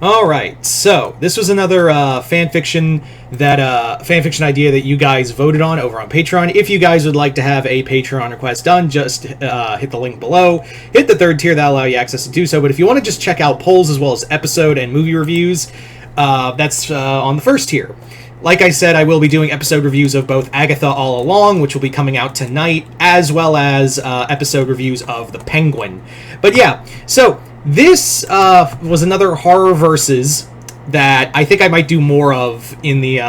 Alright, so this was another fanfiction idea that you guys voted on over on Patreon. If you guys would like to have a Patreon request done, just hit the link below. Hit the third tier, that'll allow you access to do so. But if you want to just check out polls as well as episode and movie reviews, that's on the first tier. Like I said, I will be doing episode reviews of both Agatha All Along, which will be coming out tonight, as well as episode reviews of The Penguin. But yeah, so this was another horror versus that I think I might do more of in the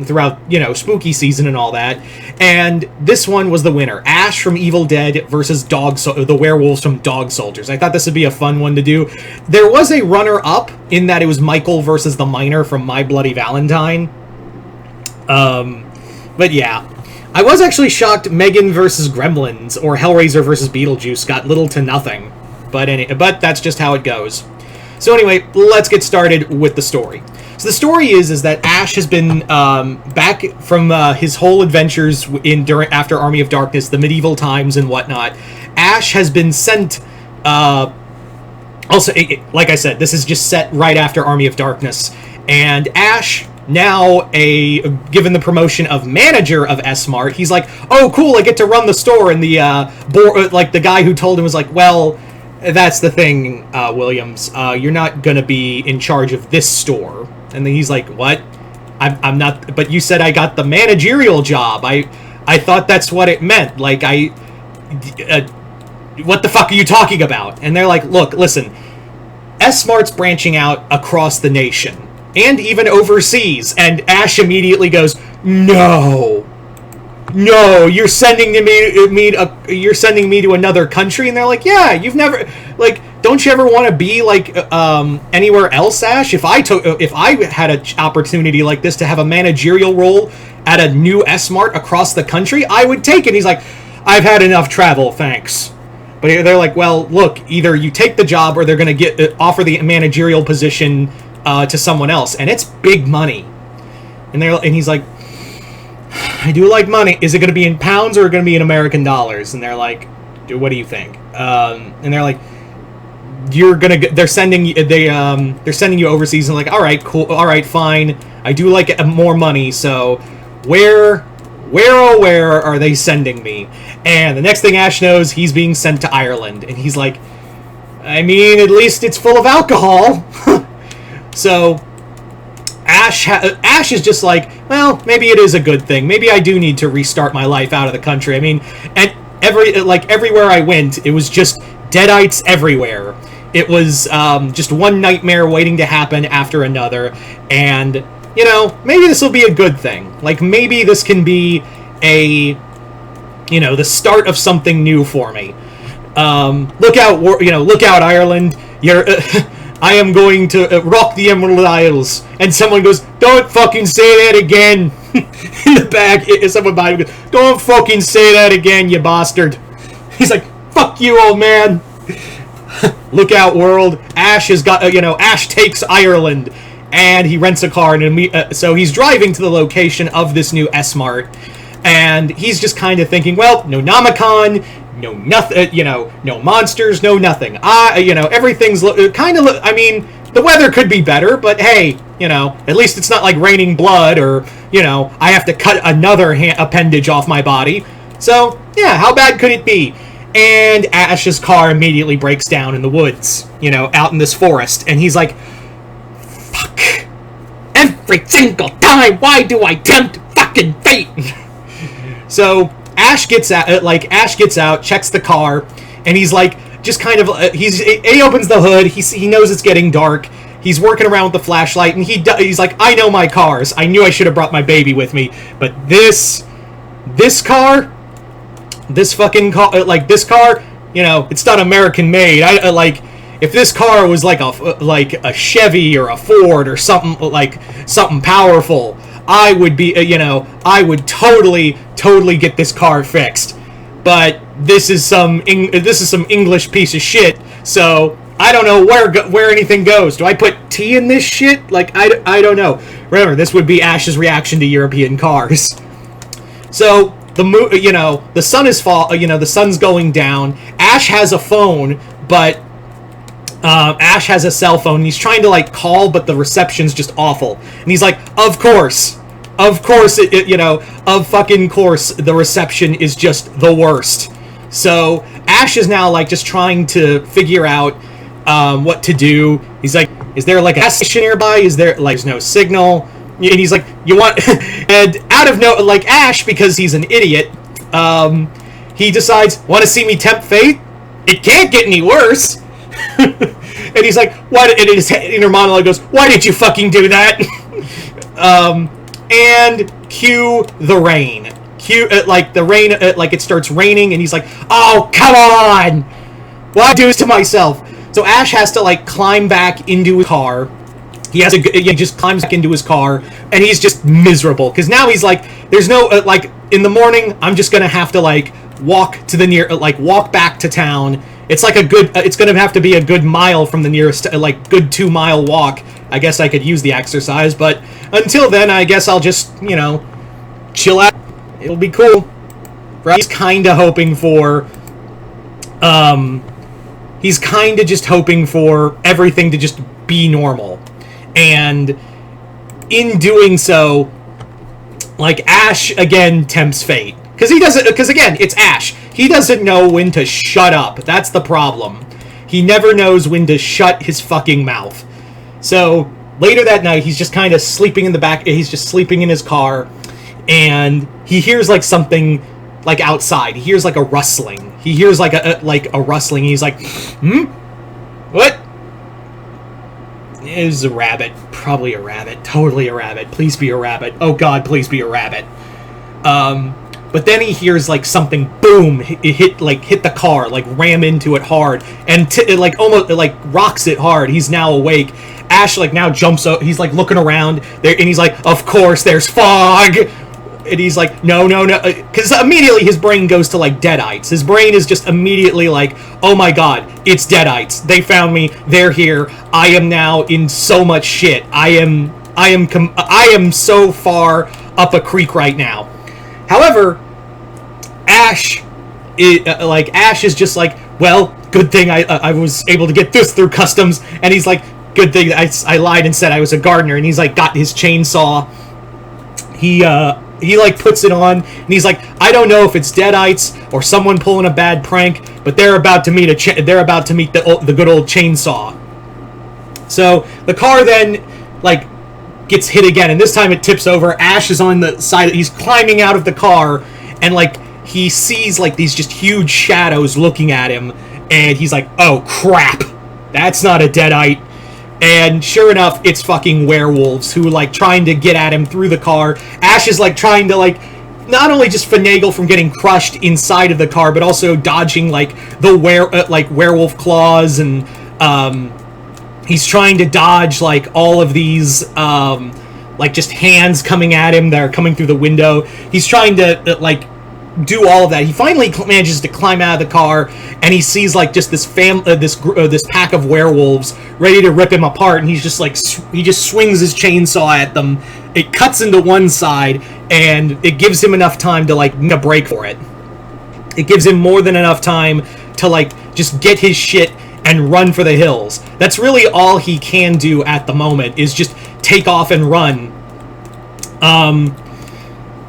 throughout, spooky season and all that. And this one was the winner. Ash from Evil Dead versus the werewolves from Dog Soldiers. I thought this would be a fun one to do. There was a runner-up in that it was Michael versus the Miner from My Bloody Valentine. But yeah. I was actually shocked Megan versus Gremlins or Hellraiser versus Beetlejuice got little to nothing. But that's just how it goes. So anyway, let's get started with the story. So the story is that Ash has been back from his whole adventures after Army of Darkness, the medieval times and whatnot. Ash has been sent. Also, like I said, this is just set right after Army of Darkness, and Ash, now given the promotion of manager of S-Mart, he's like, oh cool, I get to run the store. And the the guy who told him was like, well, that's the thing, Williams. You're not gonna be in charge of this store. And then he's like, what? I'm not. But you said I got the managerial job. I thought that's what it meant. Like what the fuck are you talking about? And they're like, look, listen. S-Mart's branching out across the nation and even overseas. And Ash immediately goes, no, you're sending me to another country. And they're like, yeah, you've never, don't you ever want to be anywhere else, Ash? If I had an opportunity like this to have a managerial role at a new S-Mart across the country, I would take it. He's like, I've had enough travel, thanks. But they're like, well, look, either you take the job or they're going to offer the managerial position to someone else, and it's big money. And he's like, I do like money. Is it going to be in pounds or going to be in American dollars? And they're like, what do you think? And they're like, they're sending you overseas. And like, all right, cool, all right, fine. I do like more money. So where are they sending me? And the next thing Ash knows, he's being sent to Ireland. And he's like, I mean, at least it's full of alcohol. So Ash is just like, well, maybe it is a good thing. Maybe I do need to restart my life out of the country. I mean, and everywhere I went, it was just deadites everywhere. It was just one nightmare waiting to happen after another. And, maybe this will be a good thing. Like, maybe this can be the start of something new for me. Look out, Ireland. I am going to rock the Emerald Isles. And someone goes, don't fucking say that again. In the back, someone behind him goes, don't fucking say that again, you bastard. He's like, fuck you, old man. Look out, world. Ash has got, Ash takes Ireland. And he rents a car, and so he's driving to the location of this new S-Mart. And he's just kind of thinking, well, no Nomicon, no nothing, no monsters, no nothing. Everything's I mean, the weather could be better, but hey, at least it's not like raining blood or, I have to cut another appendage off my body. So, yeah, how bad could it be? And Ash's car immediately breaks down in the woods, out in this forest. And he's like, fuck. Every single time, why do I tempt fucking fate? So Ash gets out, checks the car, and he's like, just kind of, he opens the hood, he knows it's getting dark, he's working around with the flashlight, and he's like, I know my cars, I knew I should have brought my baby with me, but this car, it's not American made. If this car was like a Chevy or a Ford or something powerful, I would be, I would totally get this car fixed. But this is some English piece of shit. So I don't know where anything goes. Do I put tea in this shit? I don't know. Remember, this would be Ash's reaction to European cars. So the sun is the sun's going down. Ash has a phone, but Ash has a cell phone, and he's trying to, like, call, but the reception's just awful. And he's like, of course, of fucking course, the reception is just the worst. So, Ash is now, like, just trying to figure out, what to do. He's like, is there, like, a gas station nearby? Is there, like, there's no signal? And he's like, you want... and out of no... Like, Ash, because he's an idiot, he decides, want to see me tempt fate? It can't get any worse. And he's like, "What?" And his inner monologue goes, "Why did you fucking do that?" And cue the rain. Cue like the rain, like it starts raining, and he's like, "Oh, come on! Why do this to myself?" So Ash has to, like, climb back into his car. He just climbs back into his car, and he's just miserable because now he's like, "There's no like in the morning. I'm just gonna have to, like, walk back to town." It's like a good, it's going to have to be a good mile from the nearest, like, good 2-mile walk. I guess I could use the exercise, but until then, I guess I'll just, chill out. It'll be cool. Right? He's kind of hoping for, he's kind of just hoping for everything to just be normal. And in doing so, like, Ash, again, tempts fate. Because again, it's Ash. He doesn't know when to shut up. That's the problem. He never knows when to shut his fucking mouth. So, later that night, he's just kind of sleeping in the back. He's just sleeping in his car. And he hears, like, something, like, outside. He hears, like, a rustling. He hears, like, a rustling. He's like, What? It was a rabbit. Probably a rabbit. Totally a rabbit. Please be a rabbit. Oh, God, please be a rabbit. But then he hears, like, something, boom, hit the car, like, ram into it hard, and it, like, almost, like, rocks it hard. He's now awake. Ash, like, now jumps up. He's, like, looking around there, and he's like, of course, there's fog. And he's like, no, because immediately his brain goes to, like, deadites. His brain is just immediately like, oh my God, it's deadites. They found me. They're here. I am now in so much shit. I am so far up a creek right now. However, Ash is just like, well, good thing I was able to get this through customs, and he's like, good thing I lied and said I was a gardener, and he's like, got his chainsaw. He like puts it on, and he's like, I don't know if it's deadites or someone pulling a bad prank, but they're about to meet the good old chainsaw. So the car then, like, gets hit again, and this time it tips over. Ash is on the side. He's climbing out of the car, and, like, he sees, like, these just huge shadows looking at him, and he's like, oh crap, that's not a deadite. And sure enough, it's fucking werewolves who, like, trying to get at him through the car. Ash is, like, trying to, like, not only just finagle from getting crushed inside of the car, but also dodging, like, the werewolf claws, and he's trying to dodge, like, all of these, like, just hands coming at him that are coming through the window. He's trying to, like, do all of that. He finally manages to climb out of the car, and he sees, like, just this this pack of werewolves ready to rip him apart, and he's just, like, he just swings his chainsaw at them. It cuts into one side, and it gives him enough time to, like, make a break for it. It gives him more than enough time to, like, just get his shit and run for the hills. That's really all he can do at the moment, is just take off and run.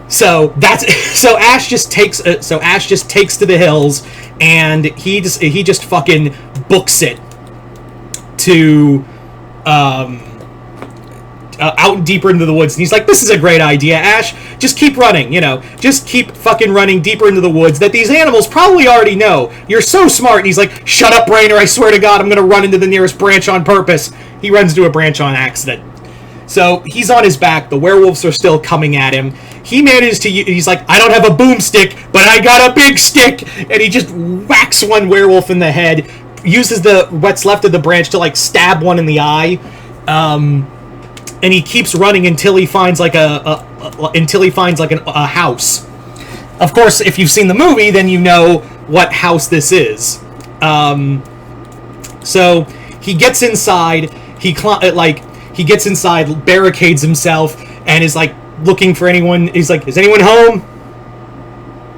So Ash just takes to the hills, and he just fucking books it to out deeper into the woods. And he's like, this is a great idea, Ash. Just keep running, just keep fucking running deeper into the woods that these animals probably already know. You're so smart. And he's like, shut up, Brainer, I swear to God, I'm gonna run into the nearest branch on purpose. He runs to a branch on accident. So he's on his back. The werewolves are still coming at him. He manages to... He's like, I don't have a boomstick, but I got a big stick! And he just whacks one werewolf in the head, uses what's left of the branch to, like, stab one in the eye, and he keeps running until he finds, like, a house. Of course, if you've seen the movie, then you know what house this is. So he gets inside. He gets inside, barricades himself, and is, like, looking for anyone. He's like, is anyone home?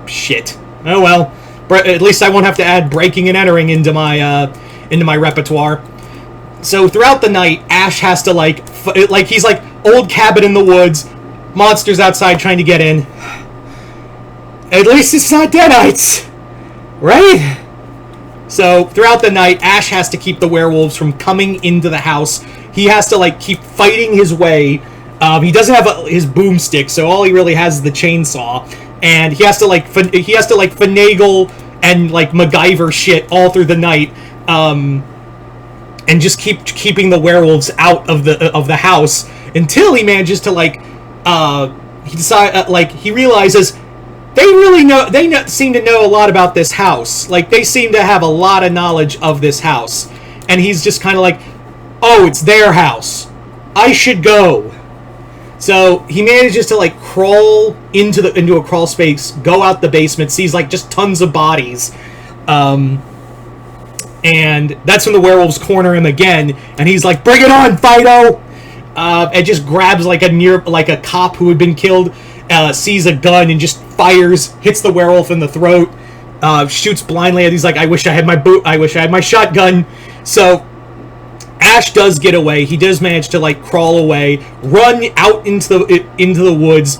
Shit. Oh well. At least I won't have to add breaking and entering into my repertoire. So throughout the night, Ash has to he's like old cabin in the woods, monsters outside trying to get in. At least it's not deadites, right? So throughout the night, Ash has to keep the werewolves from coming into the house. He has to like keep fighting his way. He doesn't have his boomstick, so all he really has is the chainsaw, and he has to finagle and like MacGyver shit all through the night, and just keeping the werewolves out of the house until he manages to he realizes they seem to know a lot about this house. Like, they seem to have a lot of knowledge of this house, and he's just kind of like, oh, it's their house, I should go. So he manages to like crawl into a crawl space, go out the basement, sees like just tons of bodies, and that's when the werewolves corner him again, and he's like, "Bring it on, Fido!" And just grabs like a cop who had been killed, sees a gun and just fires, hits the werewolf in the throat, shoots blindly, and he's like, "I wish I had my shotgun." So Ash does get away. He does manage to like crawl away, run out into the woods,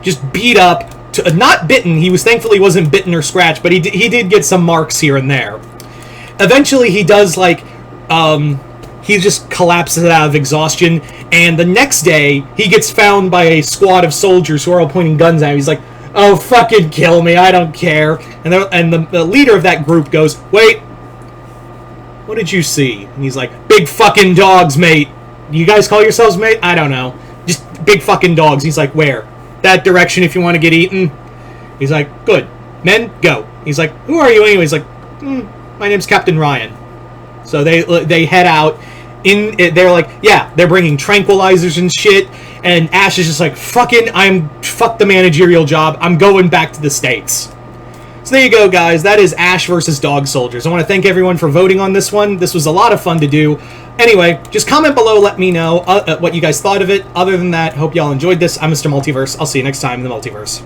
just beat up, not bitten. Thankfully wasn't bitten or scratched, but he did get some marks here and there. Eventually, he does he just collapses out of exhaustion, and the next day he gets found by a squad of soldiers who are all pointing guns at him. He's like, "Oh, fucking kill me! I don't care." And the leader of that group goes, "Wait. What did you see?" And he's like, "Big fucking dogs, mate." You guys call yourselves mate? I don't know. Just big fucking dogs. He's like, "Where?" "That direction if you want to get eaten." He's like, "Good. Men, go." He's like, "Who are you anyway?" He's like, "My name's Captain Ryan." So they head out. They're like, yeah, they're bringing tranquilizers and shit. And Ash is just like, fuck the managerial job. I'm going back to the States. So there you go, guys. That is Ash versus Dog Soldiers. I want to thank everyone for voting on this one. This was a lot of fun to do. Anyway, just comment below, let me know what you guys thought of it. Other than that, hope y'all enjoyed this. I'm Mr. Multiverse. I'll see you next time in the Multiverse.